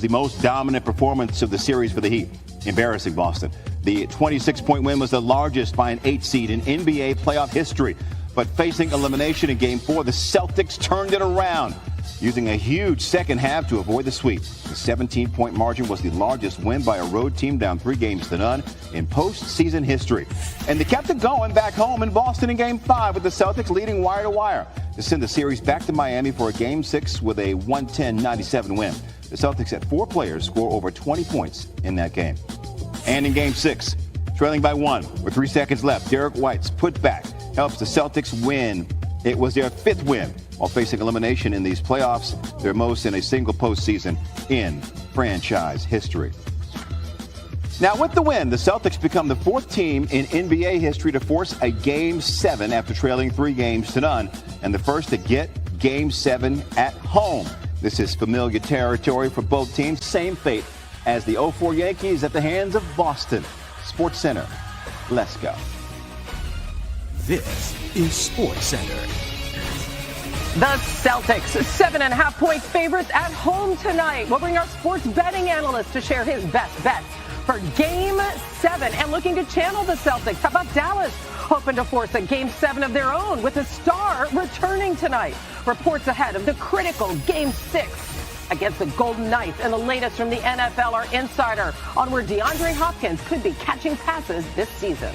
The most dominant performance of the series for the Heat, embarrassing Boston. The 26-point win was the largest by an 8 seed in NBA playoff history. But facing elimination in Game 4, the Celtics turned it around, using a huge second half to avoid the sweep. The 17-point margin was the largest win by a road team down 3-0 in postseason history. And they kept it going back home in Boston in Game 5 with the Celtics leading wire to wire to send the series back to Miami for a Game 6 with a 110-97 win. The Celtics had 4 players score over 20 points in that game. And in Game 6, trailing by 1 with 3 seconds left, Derek White's putback helps the Celtics win. It was their 5th win while facing elimination in these playoffs, their most in a single postseason in franchise history. Now, with the win, the Celtics become the 4th team in NBA history to force a Game 7 after trailing 3-0 and the first to get Game 7 at home. This is familiar territory for both teams. Same fate as the 04 Yankees at the hands of Boston. Sports Center. Let's go. This is Sports Center. The Celtics, 7.5-point favorites at home tonight. We'll bring our sports betting analyst to share his best bets for Game 7 and looking to channel the Celtics. How about Dallas? Hoping to force a Game 7 of their own with a star returning tonight. Reports ahead of the critical Game 6 against the Golden Knights. And the latest from the NFL, our insider on where DeAndre Hopkins could be catching passes this season.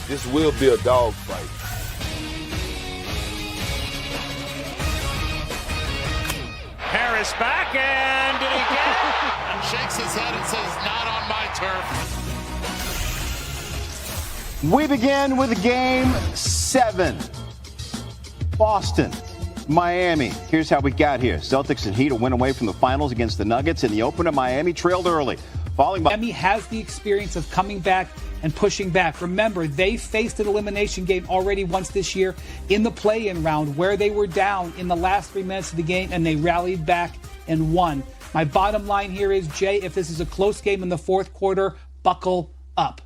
This will be a dogfight. Harris back, and did he get it? And shakes his head and says, not on my turf. We begin with Game 7. Boston, Miami. Here's how we got here. Celtics and Heat a win away from the finals against the Nuggets. In the opener, Miami trailed early. Miami has the experience of coming back and pushing back. Remember, they faced an elimination game already once this year in the play-in round where they were down in the last 3 minutes of the game and they rallied back and won. My bottom line here is, Jay, if this is a close game in the fourth quarter, buckle up.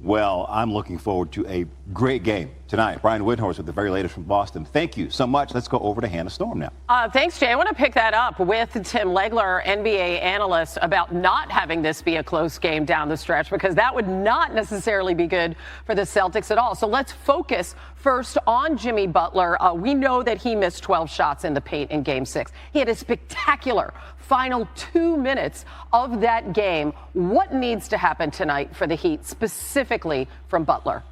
Well, I'm looking forward to a great game tonight. Brian Windhorst with the very latest from Boston. Thank you so much. Let's go over to Hannah Storm now. Thanks, Jay. I want to pick that up with Tim Legler, NBA analyst, about not having this be a close game down the stretch, because that would not necessarily be good for the Celtics at all. So let's focus first on Jimmy Butler. We know that he missed 12 shots in the paint in Game 6. He had a spectacular final 2 minutes of that game. What needs to happen tonight for the Heat, specifically from Butler?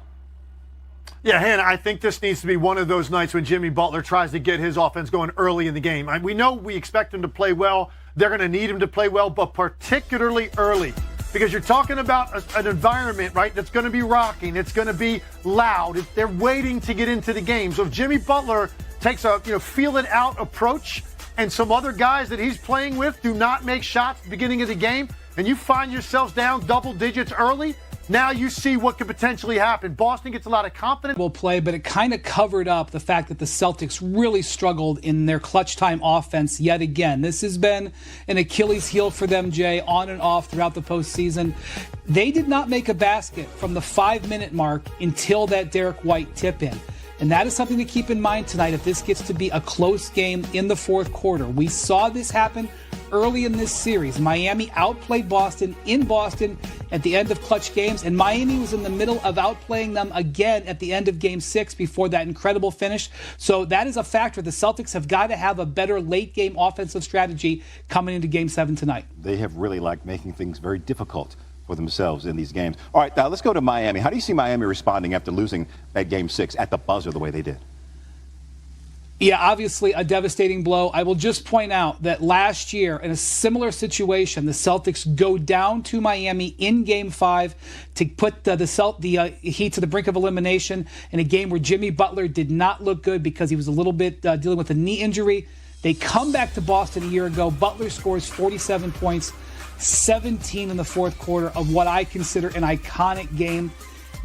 Yeah, Hannah, I think this needs to be one of those nights when Jimmy Butler tries to get his offense going early in the game. We know we expect him to play well. They're going to need him to play well, but particularly early. Because you're talking about an environment, right, that's going to be rocking. It's going to be loud. They're waiting to get into the game. So if Jimmy Butler takes a feel-it-out approach, and some other guys that he's playing with do not make shots at the beginning of the game, and you find yourselves down double digits early, now you see what could potentially happen. Boston gets a lot of confidence. Will play, but it kind of covered up the fact that the Celtics really struggled in their clutch time offense yet again. This has been an Achilles heel for them, Jay, on and off throughout the postseason. They did not make a basket from the 5-minute mark until that Derek White tip in. And that is something to keep in mind tonight if this gets to be a close game in the fourth quarter. We saw this happen early in this series. Miami outplayed Boston in Boston at the end of clutch games, and Miami was in the middle of outplaying them again at the end of Game 6 before that incredible finish. So that is a factor. The Celtics have got to have a better late-game offensive strategy coming into Game 7 tonight. They have really liked making things very difficult for themselves in these games. All right, now let's go to Miami. How do you see Miami responding after losing that Game 6 at the buzzer the way they did? Yeah, obviously a devastating blow. I will just point out that last year in a similar situation, the Celtics go down to Miami in Game 5 to put the Heat to the brink of elimination in a game where Jimmy Butler did not look good because he was a little bit dealing with a knee injury. They come back to Boston a year ago. Butler scores 47 points, 17 in the fourth quarter of what I consider an iconic game.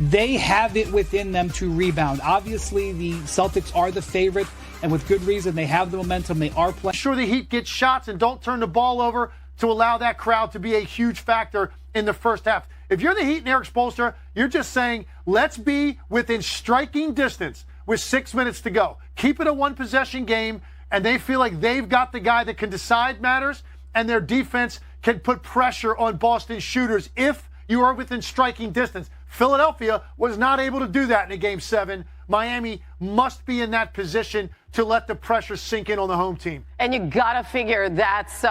They have it within them to rebound. Obviously, the Celtics are the favorite, and with good reason. They have the momentum. They are playing. Sure, the Heat get shots and don't turn the ball over to allow that crowd to be a huge factor in the first half. If you're the Heat and Eric Spoelstra, you're just saying, let's be within striking distance with 6 minutes to go. Keep it a one-possession game, and they feel like they've got the guy that can decide matters. and their defense can put pressure on Boston shooters if you are within striking distance. Philadelphia was not able to do that in a Game 7. Miami must be in that position to let the pressure sink in on the home team. And you got to figure that's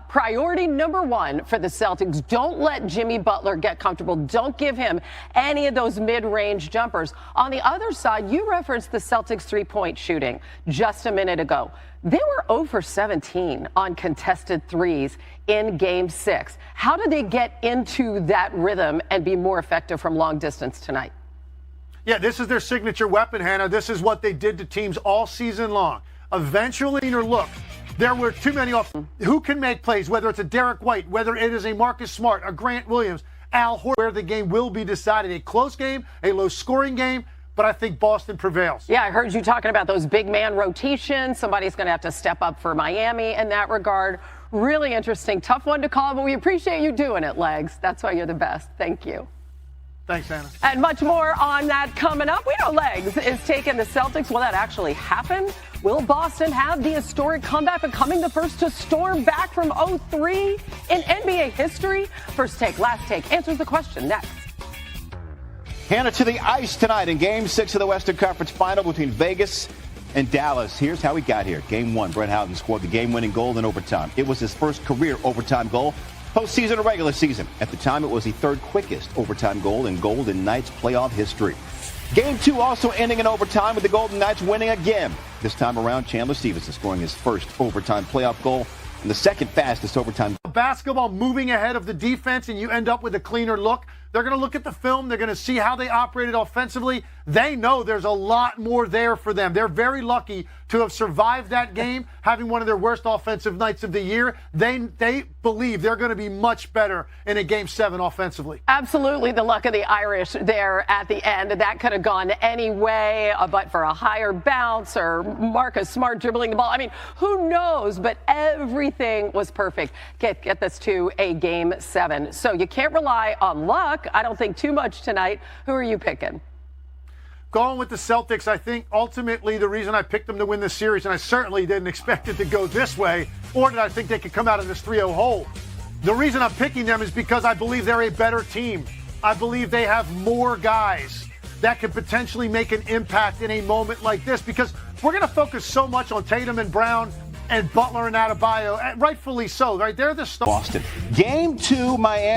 priority number one for the Celtics. Don't let Jimmy Butler get comfortable. Don't give him any of those mid-range jumpers. On the other side, you referenced the Celtics three-point shooting just a minute ago. They were 0 for 17 on contested threes in Game 6. How did they get into that rhythm and be more effective from long distance tonight? Yeah, this is their signature weapon, Hannah. This is what they did to teams all season long. Eventually, look, there were too many off. Who can make plays, whether it's a Derek White, whether it is a Marcus Smart, a Grant Williams, Al Horford, where the game will be decided. A close game, a low-scoring game, but I think Boston prevails. Yeah, I heard you talking about those big man rotations. Somebody's going to have to step up for Miami in that regard. Really interesting. Tough one to call, but we appreciate you doing it, Legs. That's why you're the best. Thank you. Thanks, Anna. And much more on that coming up. We know Legs is taking the Celtics. Will that actually happen? Will Boston have the historic comeback, becoming the first to storm back from 0-3 in NBA history? First take, last take answers the question next. Hannah, to the ice tonight in Game 6 of the Western Conference Final between Vegas and Dallas. Here's how we got here. Game 1, Brett Houghton scored the game-winning goal in overtime. It was his first career overtime goal. Postseason or regular season. At the time, it was the third quickest overtime goal in Golden Knights playoff history. Game 2 also ending in overtime with the Golden Knights winning again. This time around, Chandler Stevenson scoring his first overtime playoff goal and the second fastest overtime. Basketball moving ahead of the defense, and you end up with a cleaner look. They're going to look at the film. They're going to see how they operated offensively. They know there's a lot more there for them. They're very lucky to have survived that game, having one of their worst offensive nights of the year. They believe they're going to be much better in a Game 7 offensively. Absolutely the luck of the Irish there at the end. That could have gone any way, but for a higher bounce or Marcus Smart dribbling the ball. I mean, who knows? But everything was perfect. Get this to a Game 7. So you can't rely on luck. I don't think too much tonight. Who are you picking? Going with the Celtics. I think ultimately the reason I picked them to win this series, and I certainly didn't expect it to go this way, or did I think they could come out of this 3-0 hole. The reason I'm picking them is because I believe they're a better team. I believe they have more guys that could potentially make an impact in a moment like this, because we're going to focus so much on Tatum and Brown and Butler and Adebayo, and rightfully so, right? They're the stars. Boston. Game 2, Miami.